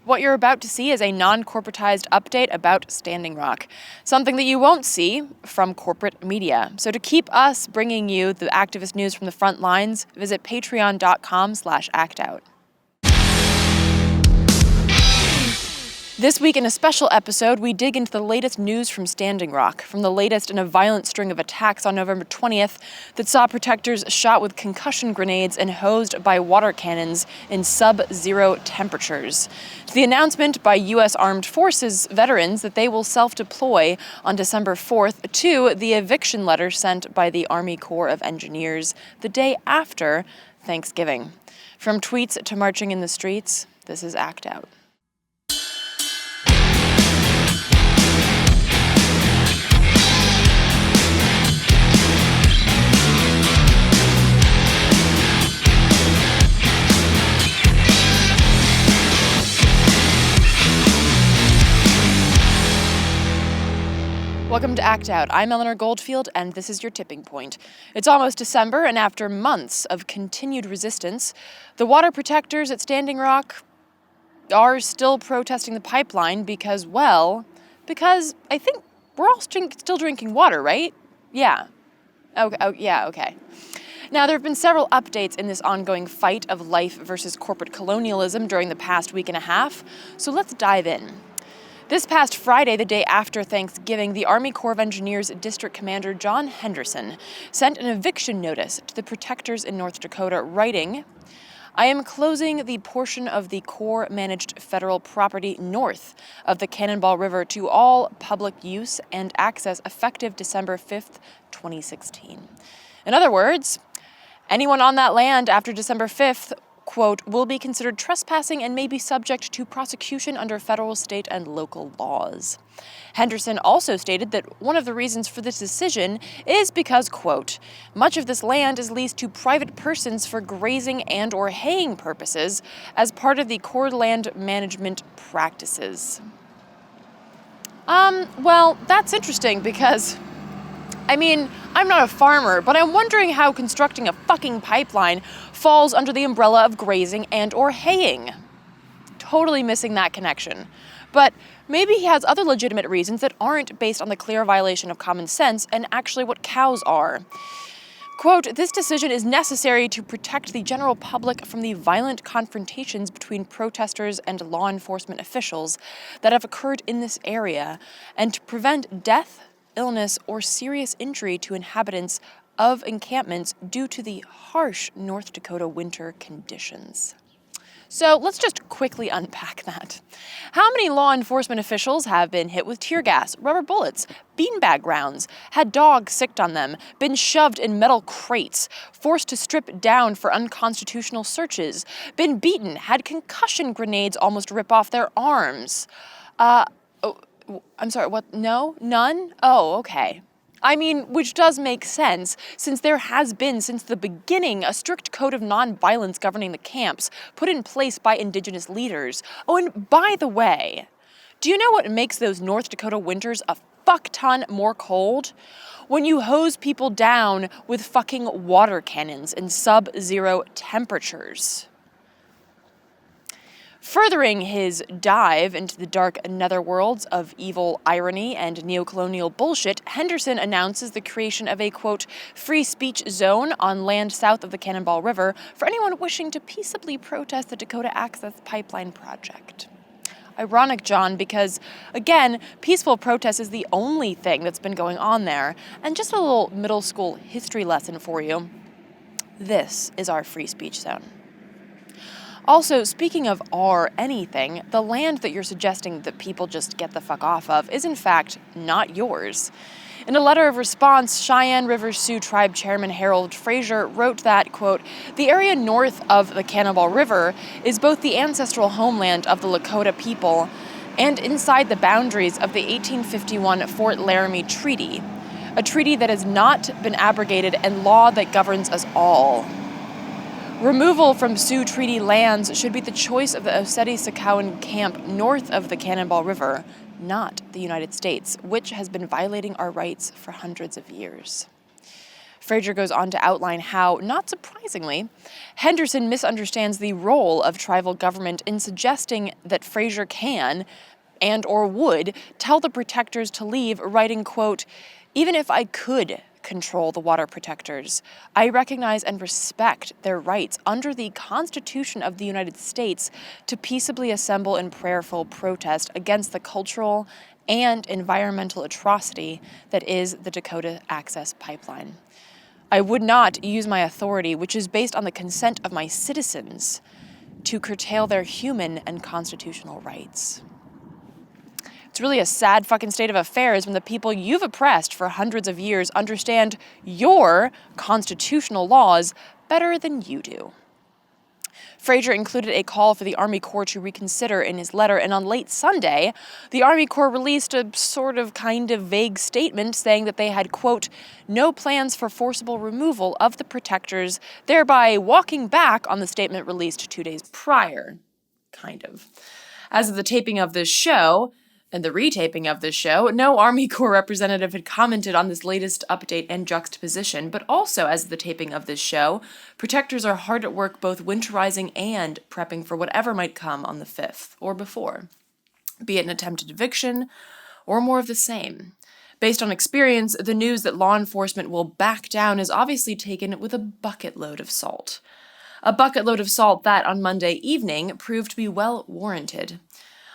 What you're about to see is a non-corporatized update about Standing Rock, something that you won't see from corporate media. So to keep us bringing you the activist news from the front lines, visit patreon.com/actout. This week in a special episode, we dig into the latest news from Standing Rock, from the latest in a violent string of attacks on November 20th that saw protectors shot with concussion grenades and hosed by water cannons in sub-zero temperatures, to the announcement by U.S. Armed Forces veterans that they will self-deploy on December 4th, to the eviction letter sent by the Army Corps of Engineers the day after Thanksgiving. From tweets to marching in the streets, this is Act Out. Welcome to Act Out. I'm Eleanor Goldfield, and this is your tipping point. It's almost December, and after months of continued resistance, the water protectors at Standing Rock are still protesting the pipeline because I think we're all still drinking water, right? Yeah. Okay. Now, there have been several updates in this ongoing fight of life versus corporate colonialism during the past week and a half, so let's dive in. This past Friday, the day after Thanksgiving, the Army Corps of Engineers District Commander John Henderson sent an eviction notice to the protectors in North Dakota, writing, "I am closing the portion of the Corps-managed federal property north of the Cannonball River to all public use and access effective December 5th, 2016. In other words, anyone on that land after December 5th, quote, will be considered trespassing and may be subject to prosecution under federal, state, and local laws." Henderson also stated that one of the reasons for this decision is because, quote, much of this land is leased to private persons for grazing and or haying purposes as part of the Corps land management practices. Well, that's interesting because I'm not a farmer, but I'm wondering how constructing a fucking pipeline falls under the umbrella of grazing and or haying. Totally missing that connection. But maybe he has other legitimate reasons that aren't based on the clear violation of common sense and actually what cows are. Quote, "This decision is necessary to protect the general public from the violent confrontations between protesters and law enforcement officials that have occurred in this area and to prevent death, illness, or serious injury to inhabitants of encampments due to the harsh North Dakota winter conditions." So let's just quickly unpack that. How many law enforcement officials have been hit with tear gas, rubber bullets, beanbag rounds, had dogs sicked on them, been shoved in metal crates, forced to strip down for unconstitutional searches, been beaten, had concussion grenades almost rip off their arms? I'm sorry, what? No? None? Oh, okay. Which does make sense, since there has been, since the beginning, a strict code of nonviolence governing the camps, put in place by Indigenous leaders. Oh, and by the way, do you know what makes those North Dakota winters a fuck ton more cold? When you hose people down with fucking water cannons in sub-zero temperatures. Furthering his dive into the dark netherworlds of evil irony and neocolonial bullshit, Henderson announces the creation of a, quote, free speech zone on land south of the Cannonball River for anyone wishing to peaceably protest the Dakota Access Pipeline project. Ironic, John, because, again, peaceful protest is the only thing that's been going on there. And just a little middle school history lesson for you. This is our free speech zone. Also, speaking of anything, the land that you're suggesting that people just get the fuck off of is in fact not yours. In a letter of response, Cheyenne River Sioux Tribe Chairman Harold Frazier wrote that, quote, "The area north of the Cannonball River is both the ancestral homeland of the Lakota people and inside the boundaries of the 1851 Fort Laramie Treaty, a treaty that has not been abrogated and law that governs us all. Removal from Sioux Treaty lands should be the choice of the Oseti-Sakowin camp north of the Cannonball River, not the United States, which has been violating our rights for hundreds of years." Fraser goes on to outline how, not surprisingly, Henderson misunderstands the role of tribal government in suggesting that Fraser can and or would tell the protectors to leave, writing, quote, "Even if I could control the water protectors, I recognize and respect their rights under the Constitution of the United States to peaceably assemble in prayerful protest against the cultural and environmental atrocity that is the Dakota Access Pipeline. I would not use my authority, which is based on the consent of my citizens, to curtail their human and constitutional rights." It's really a sad fucking state of affairs when the people you've oppressed for hundreds of years understand your constitutional laws better than you do. Fraser included a call for the Army Corps to reconsider in his letter, and on late Sunday, the Army Corps released a sort of kind of vague statement saying that they had, quote, "no plans for forcible removal of the protectors," thereby walking back on the statement released 2 days prior. Kind of. As of the taping of this show, and the retaping of this show, no Army Corps representative had commented on this latest update and juxtaposition, but also as of the taping of this show, protectors are hard at work both winterizing and prepping for whatever might come on the 5th or before, be it an attempted eviction or more of the same. Based on experience, the news that law enforcement will back down is obviously taken with a bucket load of salt. A bucket load of salt that, on Monday evening, proved to be well warranted.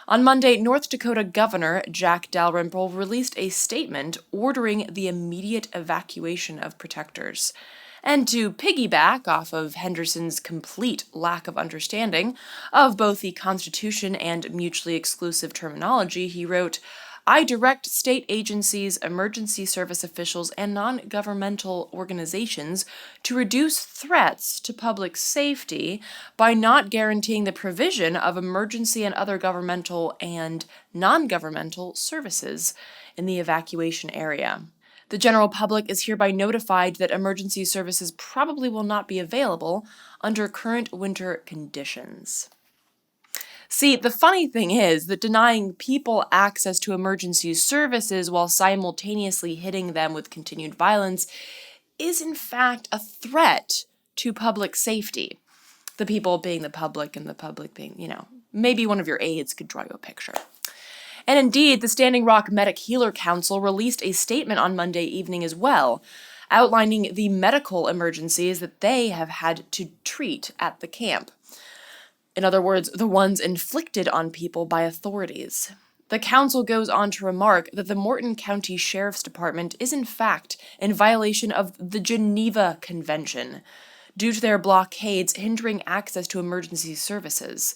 On Monday, North Dakota Governor Jack Dalrymple released a statement ordering the immediate evacuation of protectors. And to piggyback off of Henderson's complete lack of understanding of both the Constitution and mutually exclusive terminology, he wrote, "I direct state agencies, emergency service officials, and non-governmental organizations to reduce threats to public safety by not guaranteeing the provision of emergency and other governmental and non-governmental services in the evacuation area. The general public is hereby notified that emergency services probably will not be available under current winter conditions." See, the funny thing is that denying people access to emergency services while simultaneously hitting them with continued violence is in fact a threat to public safety. The people being the public and the public being, maybe one of your aides could draw you a picture. And indeed, the Standing Rock Medic Healer Council released a statement on Monday evening as well, outlining the medical emergencies that they have had to treat at the camp. In other words, the ones inflicted on people by authorities. The council goes on to remark that the Morton County Sheriff's Department is in fact in violation of the Geneva Convention due to their blockades hindering access to emergency services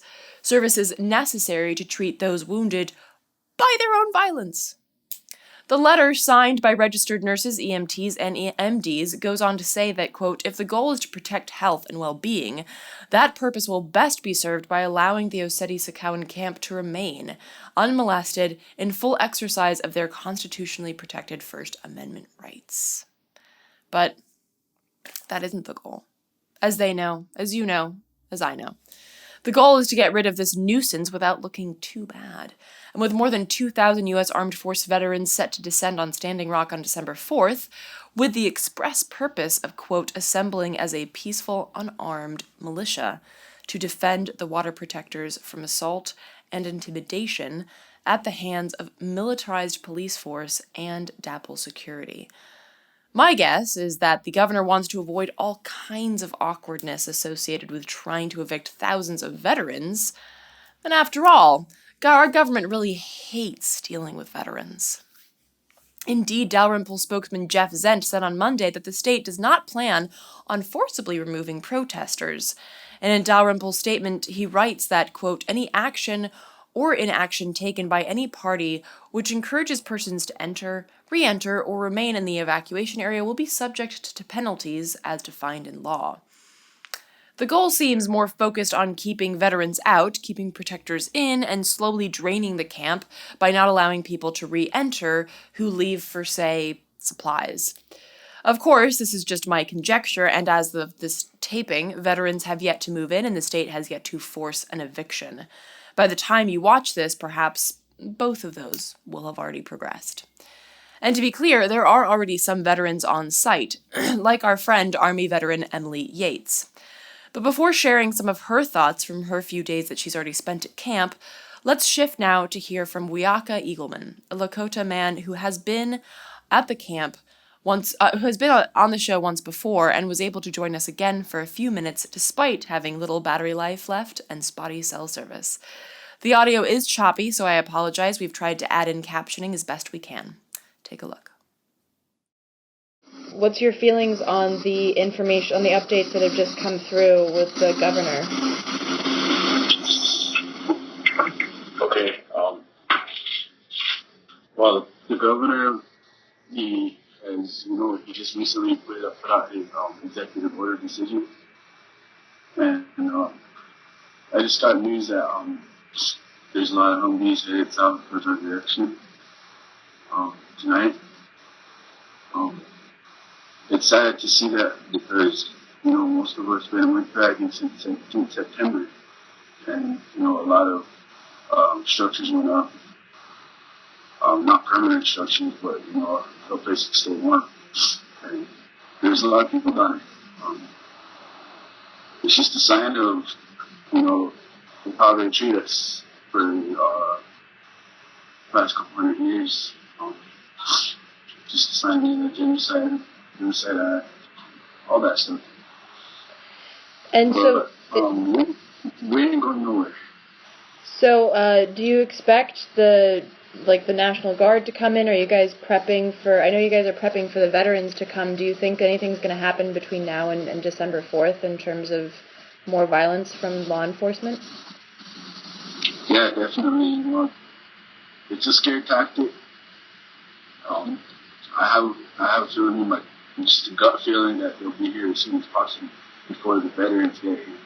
necessary to treat those wounded by their own violence. The letter, signed by registered nurses, EMTs, and MDs, goes on to say that, quote, "if the goal is to protect health and well-being, that purpose will best be served by allowing the Oceti-Sakowin camp to remain unmolested in full exercise of their constitutionally protected First Amendment rights." But that isn't the goal. As they know, as you know, as I know. The goal is to get rid of this nuisance without looking too bad. And with more than 2,000 U.S. Armed Force veterans set to descend on Standing Rock on December 4th, with the express purpose of, quote, "assembling as a peaceful, unarmed militia to defend the water protectors from assault and intimidation at the hands of militarized police force and DAPL security." My guess is that the governor wants to avoid all kinds of awkwardness associated with trying to evict thousands of veterans. And after all, our government really hates dealing with veterans. Indeed, Dalrymple spokesman Jeff Zent said on Monday that the state does not plan on forcibly removing protesters. And in Dalrymple's statement, he writes that, quote, "any action or inaction taken by any party which encourages persons to enter, re-enter, or remain in the evacuation area will be subject to penalties as defined in law." The goal seems more focused on keeping veterans out, keeping protectors in, and slowly draining the camp by not allowing people to re-enter who leave for, say, supplies. Of course, this is just my conjecture, and as of this taping, veterans have yet to move in and the state has yet to force an eviction. By the time you watch this, perhaps both of those will have already progressed. And to be clear, there are already some veterans on site, like our friend Army veteran Emily Yates. But before sharing some of her thoughts from her few days that she's already spent at camp, let's shift now to hear from Wiaka Eagleman, a Lakota man who has been at the camp once, who has been on the show once before and was able to join us again for a few minutes despite having little battery life left and spotty cell service. The audio is choppy, so I apologize. We've tried to add in captioning as best we can. Take a look. What's your feelings on the information, on the updates that have just come through with the governor? Okay. Well, the governor, he just recently put out his executive order decision, and I just got news that there's a lot of Humvees headed south for the direction tonight. It's sad to see that because most of us been went dragging since September, and a lot of structures went up. Not permanent structures, but a place to stay warm. And there's a lot of people dying. It's just a sign of how they treat us for the past couple hundred years. Just a sign of the genocide, all that stuff. And but, we ain't going nowhere. So, do you expect the National Guard to come in? Are you guys prepping for, I know you guys are prepping for the veterans to come. Do you think anything's going to happen between now and December 4th in terms of more violence from law enforcement? Yeah, definitely. It's a scare tactic. I have a feeling, just a gut feeling that they'll be here as soon as possible before the veterans get here.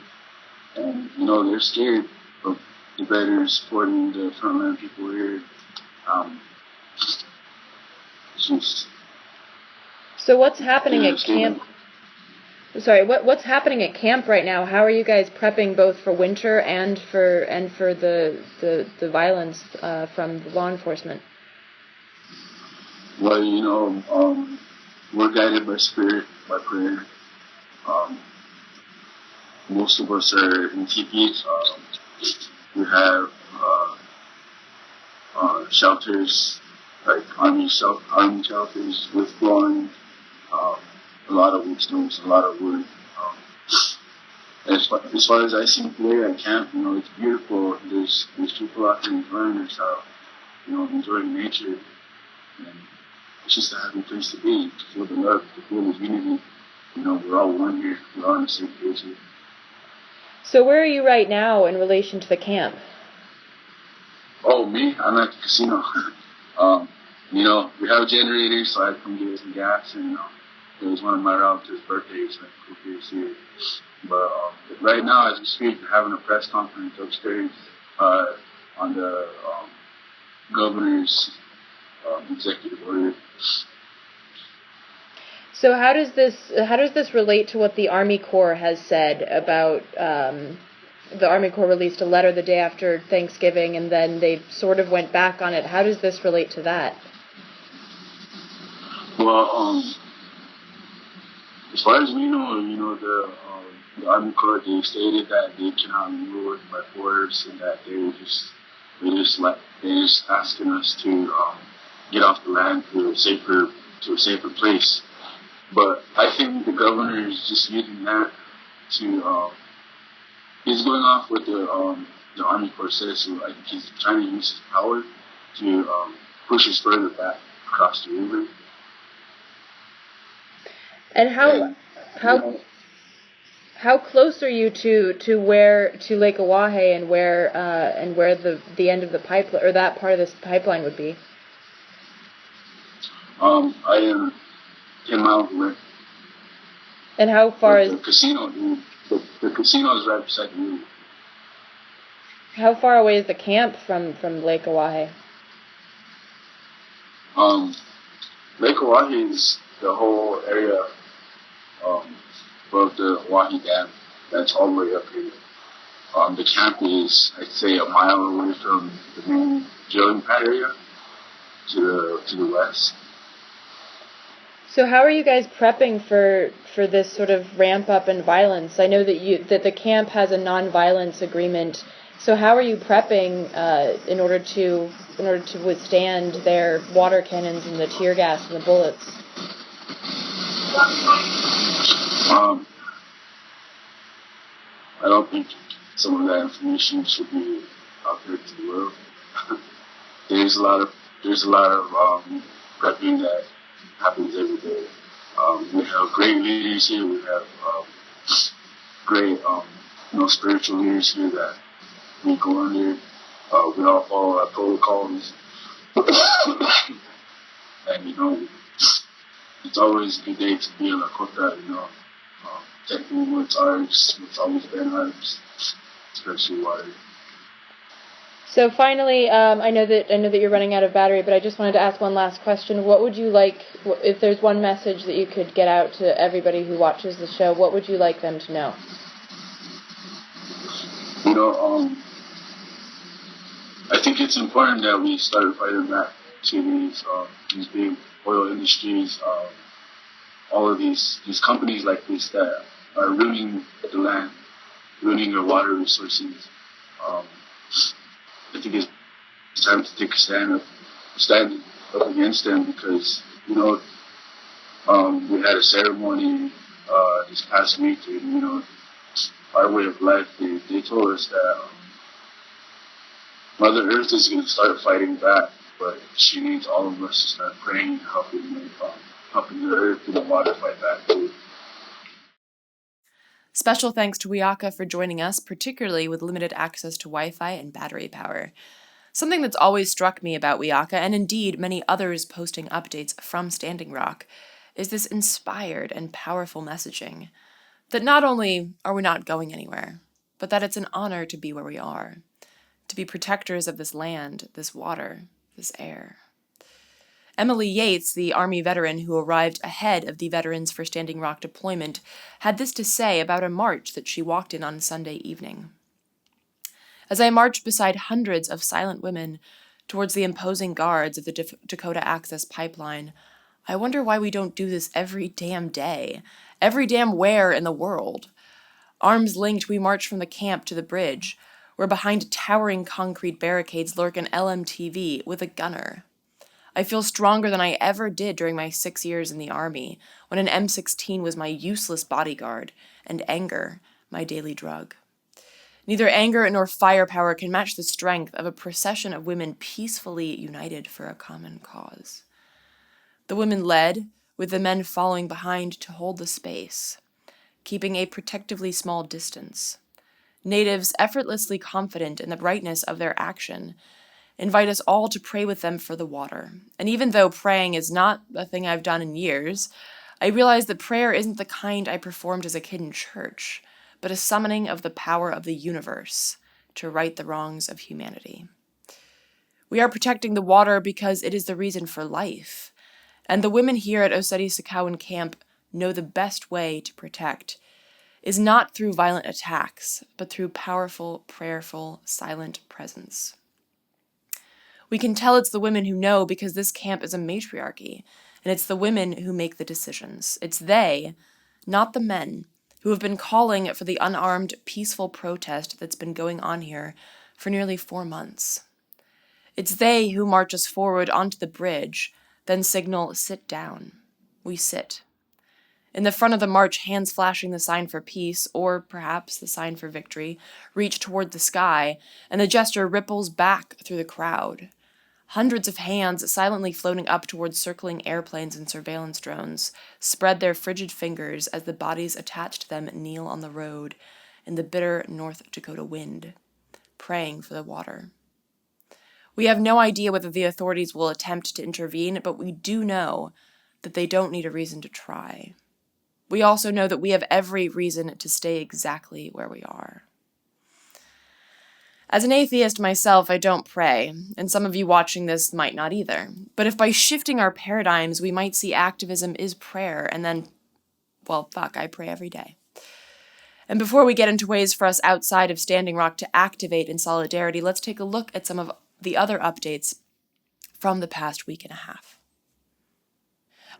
And, they're scared of the veterans supporting the frontline people here. So what's happening at camp? Sorry, what's happening at camp right now? How are you guys prepping both for winter and for the violence from the law enforcement? Well, we're guided by spirit, by prayer. Most of us are in teepees. We have shelters, like army shelters with flooring, a lot of wood stoves, a lot of wood. As far as I see today at camp, it's beautiful. There's people out there enjoying themselves, enjoying nature. And it's just a happy place to be, to feel the love, to feel the unity. We're all one here. We're all on the same page here. So where are you right now in relation to the camp? Oh, me? I'm at the casino. We have a generator, so I come get some gas, and it was one of my relatives' birthdays, so I could this year. But right now, as we speak, we're having a press conference upstairs on the governor's executive order. So how does this relate to what the Army Corps has said about the Army Corps released a letter the day after Thanksgiving, and then they sort of went back on it. How does this relate to that? Well, as far as we know, the Army Corps, they stated that they cannot rule it by force, and that they're just asking us to get off the land to a safer place. But I think the governor is just using that to he's going off what the Army Corps says. So I think he's trying to use his power to push us further back across the river. And how close are you to Lake Oahe and where the end of the pipeline, or that part of this pipeline, would be? I am 10 miles away. And how far is the casino? The casino is right beside the river. How far away is the camp from Lake Oahe? Lake Oahe is the whole area above the Oahe Dam. That's all the way up here. The camp is, I'd say, a mile away from the main drilling pad area to the west. So how are you guys prepping for this sort of ramp up in violence? I know that the camp has a non-violence agreement. So how are you prepping in order to withstand their water cannons and the tear gas and the bullets? I don't think some of that information should be out there to the world. there's a lot of prepping that happens every day. We have great leaders here. We have great spiritual leaders here that we go under. We all follow our protocols, and it's always a good day to be in Lakota. Technically when it's always been ours, especially water. So finally, I know that you're running out of battery, but I just wanted to ask one last question. What would you like, if there's one message that you could get out to everybody who watches the show, what would you like them to know? I think it's important that we start fighting back to these big oil industries, all of these companies like this that are ruining the land, ruining our water resources. I think it's time to take a stand up against them because, we had a ceremony this past week and, our way of life, they told us that Mother Earth is going to start fighting back, but she needs all of us to start praying and helping the earth and the water fight back too. Special thanks to Wiaka for joining us, particularly with limited access to Wi-Fi and battery power. Something that's always struck me about Wiaka, and indeed many others posting updates from Standing Rock, is this inspired and powerful messaging. That not only are we not going anywhere, but that it's an honor to be where we are, to be protectors of this land, this water, this air. Emily Yates, the Army veteran who arrived ahead of the Veterans for Standing Rock deployment, had this to say about a march that she walked in on Sunday evening. As I marched beside hundreds of silent women towards the imposing guards of the Dakota Access Pipeline, I wonder why we don't do this every damn day, every damn where in the world. Arms linked, we march from the camp to the bridge, where behind towering concrete barricades lurk an LMTV with a gunner. I feel stronger than I ever did during my 6 years in the Army, when an M16 was my useless bodyguard, and anger, my daily drug. Neither anger nor firepower can match the strength of a procession of women peacefully united for a common cause. The women led, with the men following behind to hold the space, keeping a protectively small distance. Natives, effortlessly confident in the brightness of their action, invite us all to pray with them for the water. And even though praying is not a thing I've done in years, I realize that prayer isn't the kind I performed as a kid in church, but a summoning of the power of the universe to right the wrongs of humanity. We are protecting the water because it is the reason for life, and the women here at Oseti-Sakowin Camp know the best way to protect is not through violent attacks, but through powerful, prayerful, silent presence. We can tell it's the women who know because this camp is a matriarchy, and it's the women who make the decisions. It's they, not the men, who have been calling for the unarmed, peaceful protest that's been going on here for nearly 4 months. It's they who march us forward onto the bridge, then signal, sit down. We sit. In the front of the march, hands flashing the sign for peace, or perhaps the sign for victory, reach toward the sky, and the gesture ripples back through the crowd. Hundreds of hands, silently floating up towards circling airplanes and surveillance drones, spread their frigid fingers as the bodies attached to them kneel on the road in the bitter North Dakota wind, praying for the water. We have no idea whether the authorities will attempt to intervene, but we do know that they don't need a reason to try. We also know that we have every reason to stay exactly where we are. As an atheist myself, I don't pray, and some of you watching this might not either. But if by shifting our paradigms we might see activism is prayer, and then, I pray every day. And before we get into ways for us outside of Standing Rock to activate in solidarity, let's take a look at some of the other updates from the past week and a half.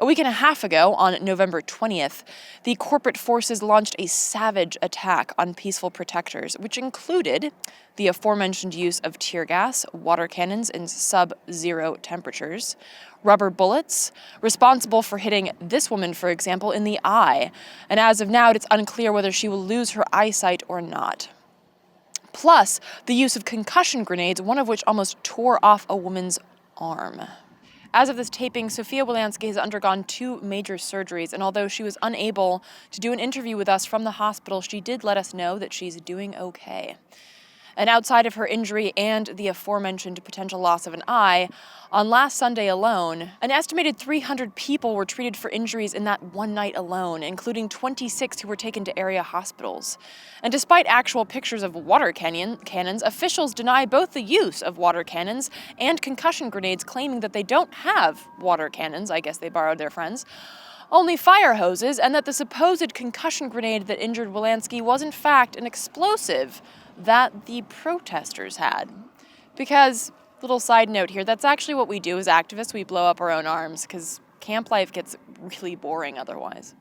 A week and a half ago, on November 20th, the corporate forces launched a savage attack on peaceful protectors, which included the aforementioned use of tear gas, water cannons in sub-zero temperatures, rubber bullets, responsible for hitting this woman, for example, in the eye. And as of now, it's unclear whether she will lose her eyesight or not. Plus, the use of concussion grenades, one of which almost tore off a woman's arm. As of this taping, Sofia Wilansky has undergone 2 major surgeries, and although she was unable to do an interview with us from the hospital, she did let us know that she's doing okay. And outside of her injury and the aforementioned potential loss of an eye, on last Sunday alone, an estimated 300 people were treated for injuries in that one night alone, including 26 who were taken to area hospitals. And despite actual pictures of water cannons, officials deny both the use of water cannons and concussion grenades, claiming that they don't have water cannons. I guess they borrowed their friends. Only fire hoses, and that the supposed concussion grenade that injured Wilansky was in fact an explosive that the protesters had. Because, little side note here, that's actually what we do as activists. We blow up our own arms because camp life gets really boring otherwise.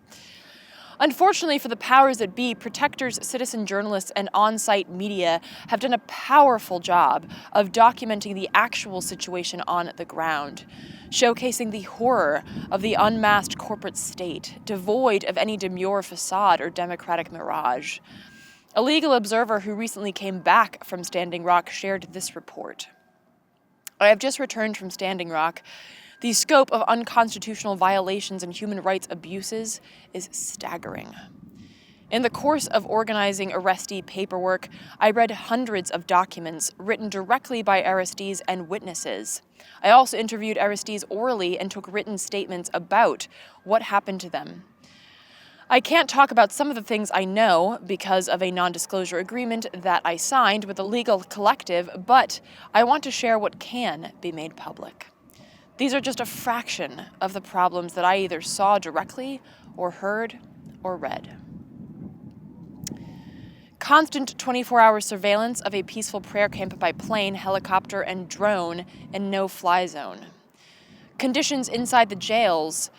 Unfortunately for the powers that be, protectors, citizen journalists, and on-site media have done a powerful job of documenting the actual situation on the ground, showcasing the horror of the unmasked corporate state, devoid of any demure facade or democratic mirage. A legal observer who recently came back from Standing Rock shared this report. I have just returned from Standing Rock. The scope of unconstitutional violations and human rights abuses is staggering. In the course of organizing arrestee paperwork, I read hundreds of documents written directly by arrestees and witnesses. I also interviewed arrestees orally and took written statements about what happened to them. I can't talk about some of the things I know because of a non-disclosure agreement that I signed with a legal collective, but I want to share what can be made public. These are just a fraction of the problems that I either saw directly or heard or read. Constant 24-hour surveillance of a peaceful prayer camp by plane, helicopter, and drone in no-fly zone. Conditions inside the jails.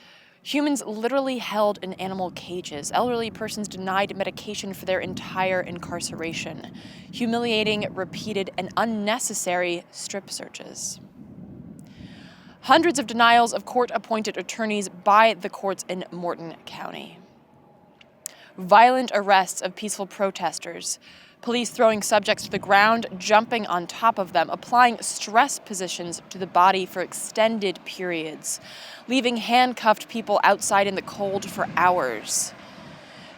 Humans literally held in animal cages, elderly persons denied medication for their entire incarceration, humiliating, repeated, and unnecessary strip searches. Hundreds of denials of court-appointed attorneys by the courts in Morton County. Violent arrests of peaceful protesters, police throwing subjects to the ground, jumping on top of them, applying stress positions to the body for extended periods, leaving handcuffed people outside in the cold for hours.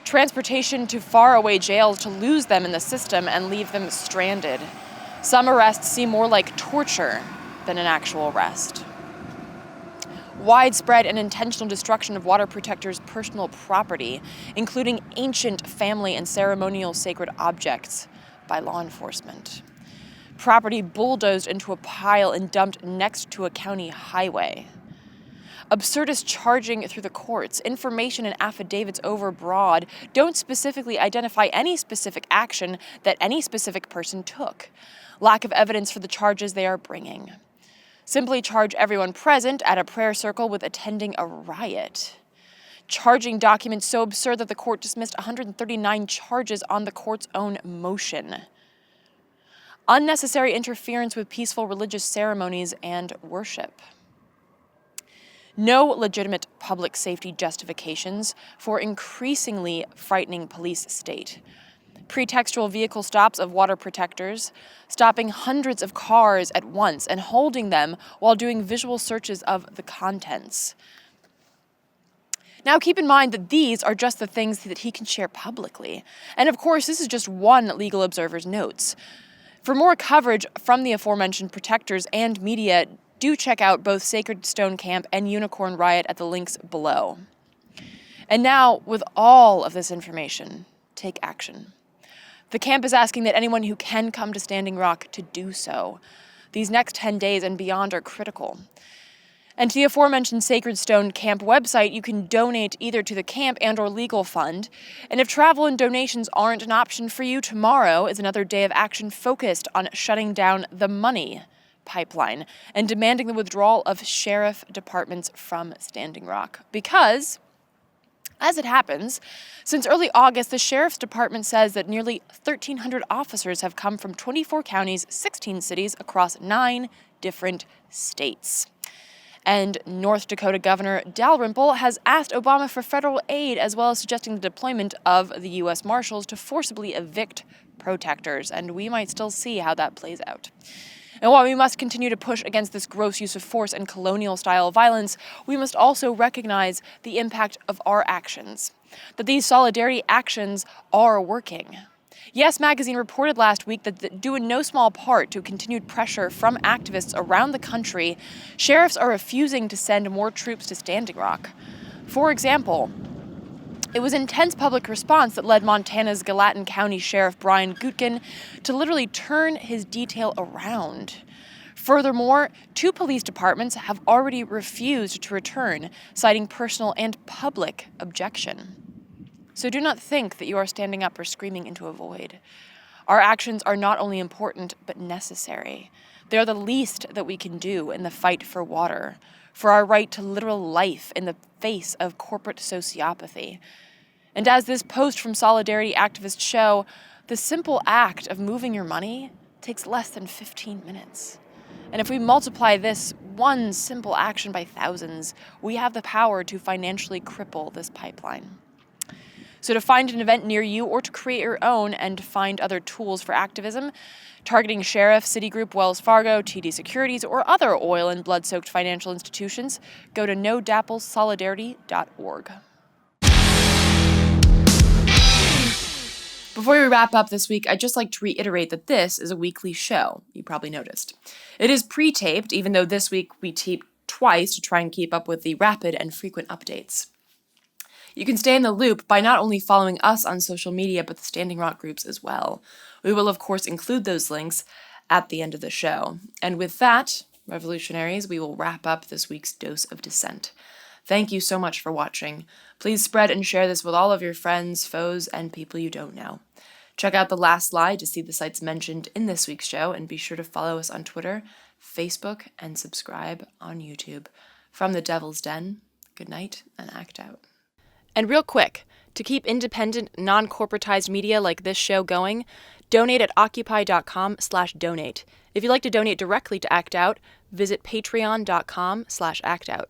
Transportation to faraway jails to lose them in the system and leave them stranded. Some arrests seem more like torture than an actual arrest. Widespread and intentional destruction of water protectors' personal property, including ancient family and ceremonial sacred objects, by law enforcement. Property bulldozed into a pile and dumped next to a county highway. Absurdist charging through the courts, information and affidavits overbroad don't specifically identify any specific action that any specific person took. Lack of evidence for the charges they are bringing. Simply charge everyone present at a prayer circle with attending a riot. Charging documents so absurd that the court dismissed 139 charges on the court's own motion. Unnecessary interference with peaceful religious ceremonies and worship. No legitimate public safety justifications for increasingly frightening police state. Pretextual vehicle stops of water protectors, stopping hundreds of cars at once and holding them while doing visual searches of the contents. Now keep in mind that these are just the things that he can share publicly. And of course, this is just one legal observer's notes. For more coverage from the aforementioned protectors and media, do check out both Sacred Stone Camp and Unicorn Riot at the links below. And now, with all of this information, take action. The camp is asking that anyone who can come to Standing Rock to do so. These next 10 days and beyond are critical. And to the aforementioned Sacred Stone Camp website, you can donate either to the camp and or legal fund. And if travel and donations aren't an option for you, tomorrow is another day of action focused on shutting down the money pipeline and demanding the withdrawal of sheriff departments from Standing Rock. Because, as it happens, since early August, the Sheriff's Department says that nearly 1,300 officers have come from 24 counties, 16 cities across 9 different states. And North Dakota Governor Dalrymple has asked Obama for federal aid, as well as suggesting the deployment of the U.S. Marshals to forcibly evict protesters. And we might still see how that plays out. And while we must continue to push against this gross use of force and colonial-style violence, we must also recognize the impact of our actions, that these solidarity actions are working. Yes Magazine reported last week that due in no small part to continued pressure from activists around the country, sheriffs are refusing to send more troops to Standing Rock. For example, it was intense public response that led Montana's Gallatin County Sheriff Brian Gutkin to literally turn his detail around. Furthermore, 2 police departments have already refused to return, citing personal and public objection. So do not think that you are standing up or screaming into a void. Our actions are not only important, but necessary. They are the least that we can do in the fight for water, for our right to literal life in the face of corporate sociopathy. And as this post from solidarity activists show, the simple act of moving your money takes less than 15 minutes. And if we multiply this one simple action by thousands, we have the power to financially cripple this pipeline. So to find an event near you or to create your own and find other tools for activism, targeting Sheriff, Citigroup, Wells Fargo, TD Securities, or other oil and blood-soaked financial institutions, go to nodapples.solidarity.org. Before we wrap up this week, I'd just like to reiterate that this is a weekly show, you probably noticed. It is pre-taped, even though this week we taped twice to try and keep up with the rapid and frequent updates. You can stay in the loop by not only following us on social media, but the Standing Rock groups as well. We will, of course, include those links at the end of the show. And with that, revolutionaries, we will wrap up this week's Dose of Dissent. Thank you so much for watching. Please spread and share this with all of your friends, foes, and people you don't know. Check out the last slide to see the sites mentioned in this week's show, and be sure to follow us on Twitter, Facebook, and subscribe on YouTube. From the Devil's Den, good night and act out. And real quick, to keep independent, non-corporatized media like this show going, donate at Occupy.com/donate. If you'd like to donate directly to Act Out, visit Patreon.com/actout.